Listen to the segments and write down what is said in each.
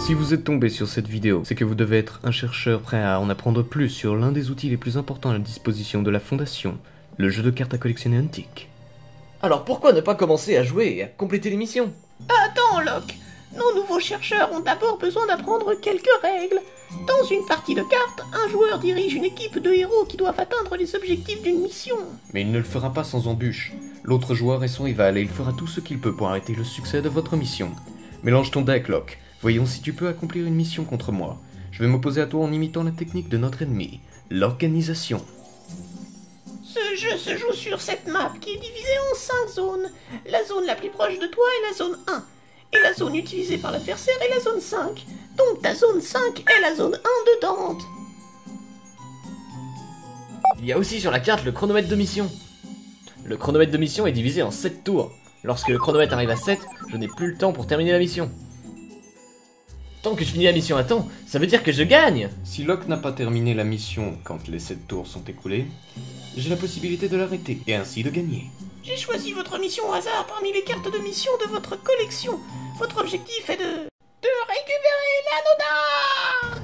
Si vous êtes tombé sur cette vidéo, c'est que vous devez être un chercheur prêt à en apprendre plus sur l'un des outils les plus importants à la disposition de la Fondation, le jeu de cartes à collectionner Huntic. Alors pourquoi ne pas commencer à jouer et à compléter les missions? Attends, Locke. Nos nouveaux chercheurs ont d'abord besoin d'apprendre quelques règles. Dans une partie de cartes, un joueur dirige une équipe de héros qui doivent atteindre les objectifs d'une mission. Mais il ne le fera pas sans embûche. L'autre joueur est son rival et il fera tout ce qu'il peut pour arrêter le succès de votre mission. Mélange ton deck, Locke. Voyons si tu peux accomplir une mission contre moi. Je vais m'opposer à toi en imitant la technique de notre ennemi, l'organisation. Ce jeu se joue sur cette map qui est divisée en 5 zones. La zone la plus proche de toi est la zone 1. Et la zone utilisée par l'adversaire est la zone 5. Donc ta zone 5 est la zone 1 de Dante. Il y a aussi sur la carte le chronomètre de mission. Le chronomètre de mission est divisé en 7 tours. Lorsque le chronomètre arrive à 7, je n'ai plus le temps pour terminer la mission. Tant que je finis la mission à temps, ça veut dire que je gagne! Si Locke n'a pas terminé la mission quand les 7 tours sont écoulés, j'ai la possibilité de l'arrêter et ainsi de gagner. J'ai choisi votre mission au hasard parmi les cartes de mission de votre collection. Votre objectif est de récupérer l'anneau d'arc.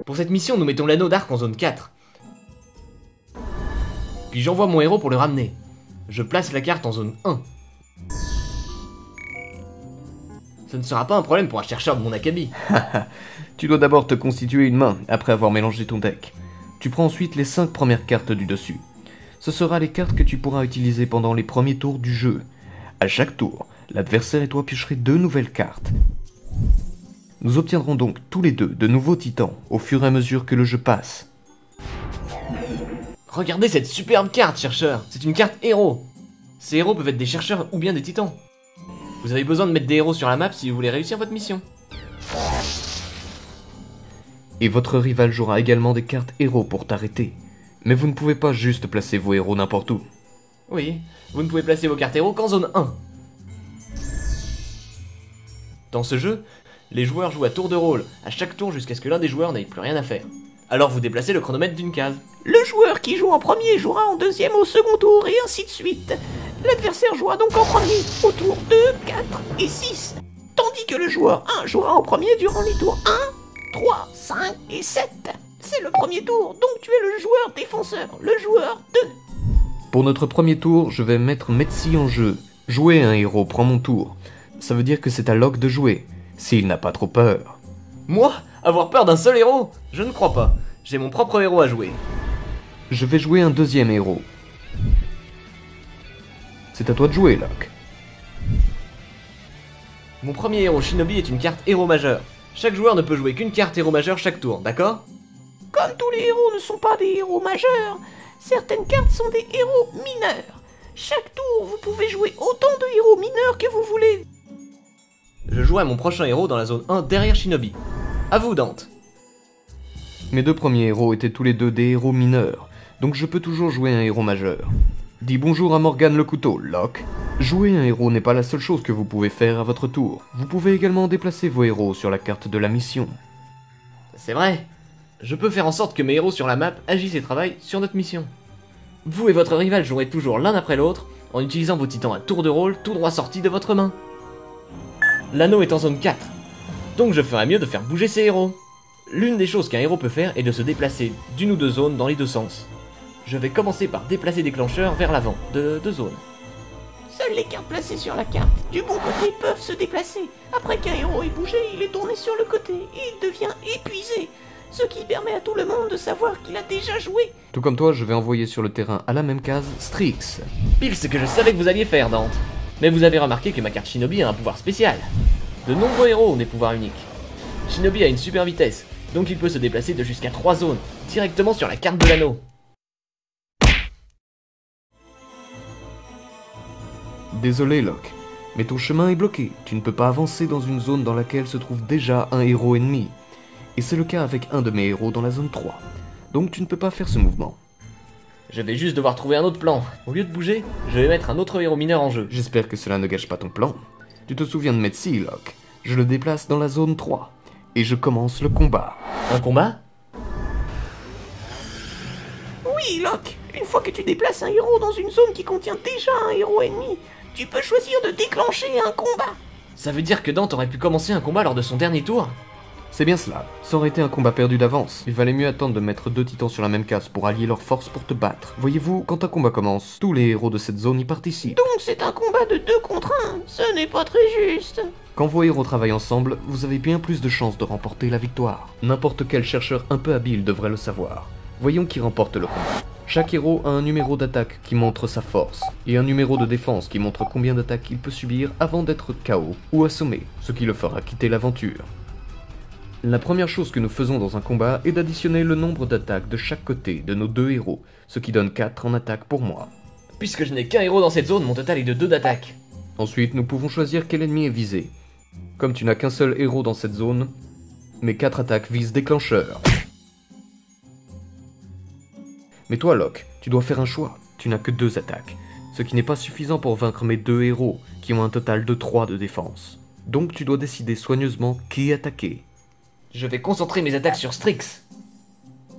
Pour cette mission, nous mettons l'anneau d'arc en zone 4. Puis j'envoie mon héros pour le ramener. Je place la carte en zone 1. Ce ne sera pas un problème pour un chercheur de mon acabit. Tu dois d'abord te constituer une main après avoir mélangé ton deck. Tu prends ensuite les 5 premières cartes du dessus. Ce sera les cartes que tu pourras utiliser pendant les premiers tours du jeu. À chaque tour, l'adversaire et toi piocherez 2 nouvelles cartes. Nous obtiendrons donc tous les deux de nouveaux titans au fur et à mesure que le jeu passe. Regardez cette superbe carte, chercheur. C'est une carte héros. Ces héros peuvent être des chercheurs ou bien des titans. Vous avez besoin de mettre des héros sur la map si vous voulez réussir votre mission. Et votre rival jouera également des cartes héros pour t'arrêter. Mais vous ne pouvez pas juste placer vos héros n'importe où. Oui, vous ne pouvez placer vos cartes héros qu'en zone 1. Dans ce jeu, les joueurs jouent à tour de rôle, à chaque tour jusqu'à ce que l'un des joueurs n'ait plus rien à faire. Alors vous déplacez le chronomètre d'une case. Le joueur qui joue en premier jouera en deuxième au second tour et ainsi de suite. L'adversaire jouera donc en premier au tour 2, 4 et 6. Tandis que le joueur 1 jouera en premier durant les tours 1, 3, 5 et 7. C'est le premier tour, donc tu es le joueur défenseur, le joueur 2. Pour notre premier tour, je vais mettre Metsi en jeu. Jouer un héros prend mon tour. Ça veut dire que c'est à Locke de jouer, s'il n'a pas trop peur. Moi? Avoir peur d'un seul héros? Je ne crois pas. J'ai mon propre héros à jouer. Je vais jouer un deuxième héros. C'est à toi de jouer, Locke. Mon premier héros Shinobi est une carte héros majeur. Chaque joueur ne peut jouer qu'une carte héros majeur chaque tour, d'accord? Comme tous les héros ne sont pas des héros majeurs, certaines cartes sont des héros mineurs. Chaque tour, vous pouvez jouer autant de héros mineurs que vous voulez. Je jouerai mon prochain héros dans la zone 1 derrière Shinobi. À vous, Dante. Mes 2 premiers héros étaient tous les 2 des héros mineurs, donc je peux toujours jouer un héros majeur. Dis bonjour à Morgane le couteau, Locke. Jouer un héros n'est pas la seule chose que vous pouvez faire à votre tour. Vous pouvez également déplacer vos héros sur la carte de la mission. C'est vrai. Je peux faire en sorte que mes héros sur la map agissent et travaillent sur notre mission. Vous et votre rival jouerez toujours l'un après l'autre, en utilisant vos titans à tour de rôle tout droit sortis de votre main. L'anneau est en zone 4, donc je ferais mieux de faire bouger ces héros. L'une des choses qu'un héros peut faire est de se déplacer d'une ou 2 zones dans les 2 sens. Je vais commencer par déplacer déclencheur vers l'avant, de 2 zones. Seules les cartes placées sur la carte du bon côté peuvent se déplacer. Après qu'un héros ait bougé, il est tourné sur le côté et il devient épuisé. Ce qui permet à tout le monde de savoir qu'il a déjà joué. Tout comme toi, je vais envoyer sur le terrain à la même case Strix. Pile ce que je savais que vous alliez faire, Dante. Mais vous avez remarqué que ma carte Shinobi a un pouvoir spécial. De nombreux héros ont des pouvoirs uniques. Shinobi a une super vitesse, donc il peut se déplacer de jusqu'à 3 zones, directement sur la carte de l'anneau. Désolé, Locke, mais ton chemin est bloqué. Tu ne peux pas avancer dans une zone dans laquelle se trouve déjà un héros ennemi. Et c'est le cas avec un de mes héros dans la zone 3. Donc tu ne peux pas faire ce mouvement. Je vais juste devoir trouver un autre plan. Au lieu de bouger, je vais mettre un autre héros mineur en jeu. J'espère que cela ne gâche pas ton plan. Tu te souviens de Metsi, Locke. Je le déplace dans la zone 3. Et je commence le combat. Un combat? Oui, Locke, Une fois que tu déplaces un héros dans une zone qui contient déjà un héros ennemi, tu peux choisir de déclencher un combat. Ça veut dire que Dante aurait pu commencer un combat lors de son dernier tour? C'est bien cela. Ça aurait été un combat perdu d'avance. Il valait mieux attendre de mettre 2 titans sur la même case pour allier leurs forces pour te battre. Voyez-vous, quand un combat commence, tous les héros de cette zone y participent. Donc c'est un combat de 2 contre 1. Ce n'est pas très juste. Quand vos héros travaillent ensemble, vous avez bien plus de chances de remporter la victoire. N'importe quel chercheur un peu habile devrait le savoir. Voyons qui remporte le combat. Chaque héros a un numéro d'attaque qui montre sa force, et un numéro de défense qui montre combien d'attaques il peut subir avant d'être KO ou assommé, ce qui le fera quitter l'aventure. La première chose que nous faisons dans un combat est d'additionner le nombre d'attaques de chaque côté de nos 2 héros, ce qui donne 4 en attaque pour moi. Puisque je n'ai qu'un héros dans cette zone, mon total est de 2 d'attaque. Ensuite, nous pouvons choisir quel ennemi est visé. Comme tu n'as qu'un seul héros dans cette zone, mes 4 attaques visent déclencheur. Mais toi, Locke, tu dois faire un choix. Tu n'as que 2 attaques, ce qui n'est pas suffisant pour vaincre mes 2 héros, qui ont un total de 3 de défense. Donc tu dois décider soigneusement qui attaquer. Je vais concentrer mes attaques sur Strix.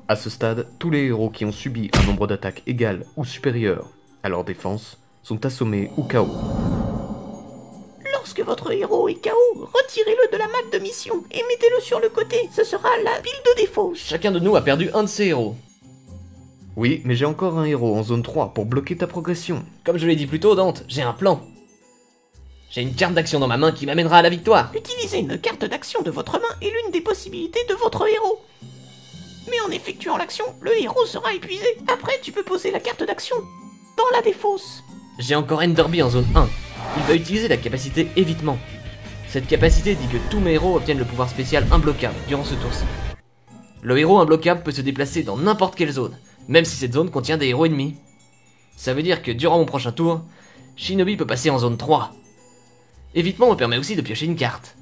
À ce stade, tous les héros qui ont subi un nombre d'attaques égal ou supérieur à leur défense sont assommés ou KO. Lorsque votre héros est KO, retirez-le de la map de mission et mettez-le sur le côté. Ce sera la pile de défauts. Chacun de nous a perdu un de ses héros. Oui, mais j'ai encore un héros en zone 3 pour bloquer ta progression. Comme je l'ai dit plus tôt, Dante, j'ai un plan. J'ai une carte d'action dans ma main qui m'amènera à la victoire. Utiliser une carte d'action de votre main est l'une des possibilités de votre héros. Mais en effectuant l'action, le héros sera épuisé. Après, tu peux poser la carte d'action dans la défausse. J'ai encore Enderby en zone 1. Il va utiliser la capacité évitement. Cette capacité dit que tous mes héros obtiennent le pouvoir spécial imbloquable durant ce tour-ci. Le héros imbloquable peut se déplacer dans n'importe quelle zone, même si cette zone contient des héros ennemis. Ça veut dire que durant mon prochain tour, Shinobi peut passer en zone 3. Évitement me permet aussi de piocher une carte.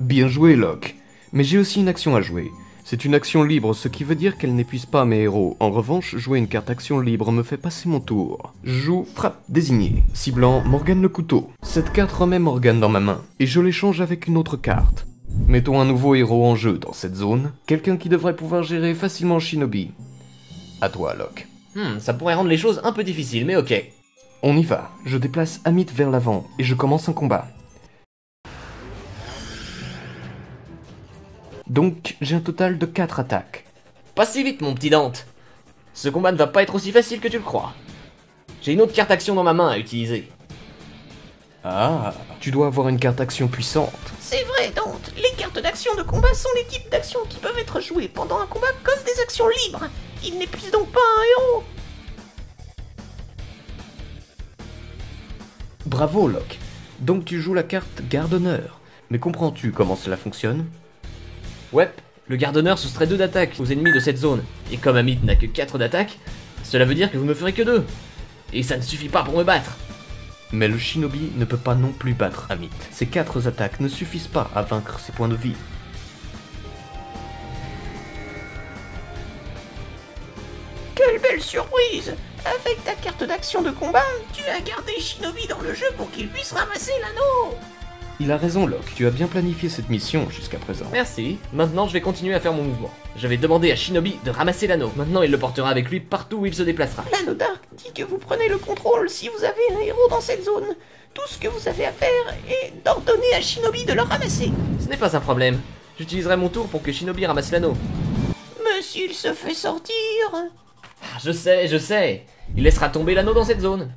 Bien joué, Locke. Mais j'ai aussi une action à jouer. C'est une action libre, ce qui veut dire qu'elle n'épuise pas mes héros. En revanche, jouer une carte action libre me fait passer mon tour. Je joue frappe désignée, ciblant Morgane le couteau. Cette carte remet Morgane dans ma main, et je l'échange avec une autre carte. Mettons un nouveau héros en jeu dans cette zone, quelqu'un qui devrait pouvoir gérer facilement Shinobi. À toi, Locke. Ça pourrait rendre les choses un peu difficiles, mais ok. On y va. Je déplace Amit vers l'avant, et je commence un combat. Donc, j'ai un total de 4 attaques. Pas si vite, mon petit Dante. Ce combat ne va pas être aussi facile que tu le crois. J'ai une autre carte action dans ma main à utiliser. Ah, tu dois avoir une carte action puissante. C'est vrai, Dante. Les cartes d'action de combat sont les types d'actions qui peuvent être jouées pendant un combat comme des actions libres. Ils n'épuisent donc pas un héros. Bravo, Locke. Donc tu joues la carte garde honneur. Mais comprends-tu comment cela fonctionne? Ouais, le garde honneur soustrait 2 d'attaque aux ennemis de cette zone. Et comme Amit n'a que 4 d'attaque, cela veut dire que vous ne ferez que 2. Et ça ne suffit pas pour me battre. Mais le shinobi ne peut pas non plus battre Amit. Ces 4 attaques ne suffisent pas à vaincre ses points de vie. Quelle belle surprise! Avec ta carte d'action de combat, tu as gardé Shinobi dans le jeu pour qu'il puisse ramasser l'anneau! Il a raison, Locke, tu as bien planifié cette mission jusqu'à présent. Merci, maintenant je vais continuer à faire mon mouvement. Je vais demander à Shinobi de ramasser l'anneau. Maintenant il le portera avec lui partout où il se déplacera. L'anneau d'arc dit que vous prenez le contrôle si vous avez un héros dans cette zone. Tout ce que vous avez à faire est d'ordonner à Shinobi de le ramasser. Ce n'est pas un problème. J'utiliserai mon tour pour que Shinobi ramasse l'anneau. Mais s'il se fait sortir... Ah, je sais. Il laissera tomber l'anneau dans cette zone.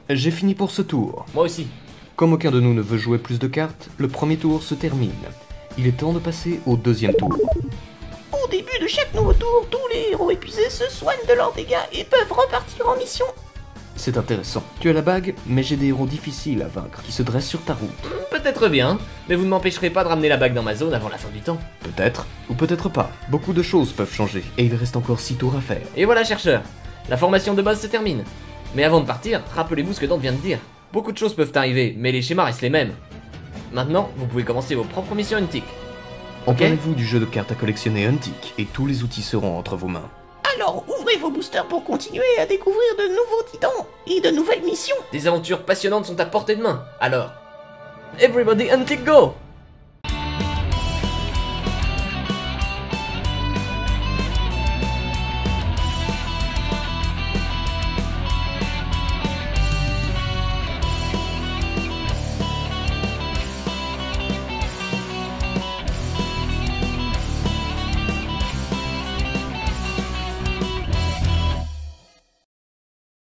J'ai fini pour ce tour. Moi aussi. Comme aucun de nous ne veut jouer plus de cartes, le premier tour se termine. Il est temps de passer au deuxième tour. Au début de chaque nouveau tour, tous les héros épuisés se soignent de leurs dégâts et peuvent repartir en mission. C'est intéressant. Tu as la bague, mais j'ai des héros difficiles à vaincre qui se dressent sur ta route. Peut-être bien, mais vous ne m'empêcherez pas de ramener la bague dans ma zone avant la fin du temps. Peut-être, ou peut-être pas. Beaucoup de choses peuvent changer, et il reste encore 6 tours à faire. Et voilà, chercheur. La formation de base se termine. Mais avant de partir, rappelez-vous ce que Dante vient de dire. Beaucoup de choses peuvent arriver, mais les schémas restent les mêmes. Maintenant, vous pouvez commencer vos propres missions Huntic. Emparez-vous du jeu de cartes à collectionner Huntic, et tous les outils seront entre vos mains. Alors ouvrez vos boosters pour continuer à découvrir de nouveaux titans et de nouvelles missions. Des aventures passionnantes sont à portée de main. Alors, everybody Huntic go!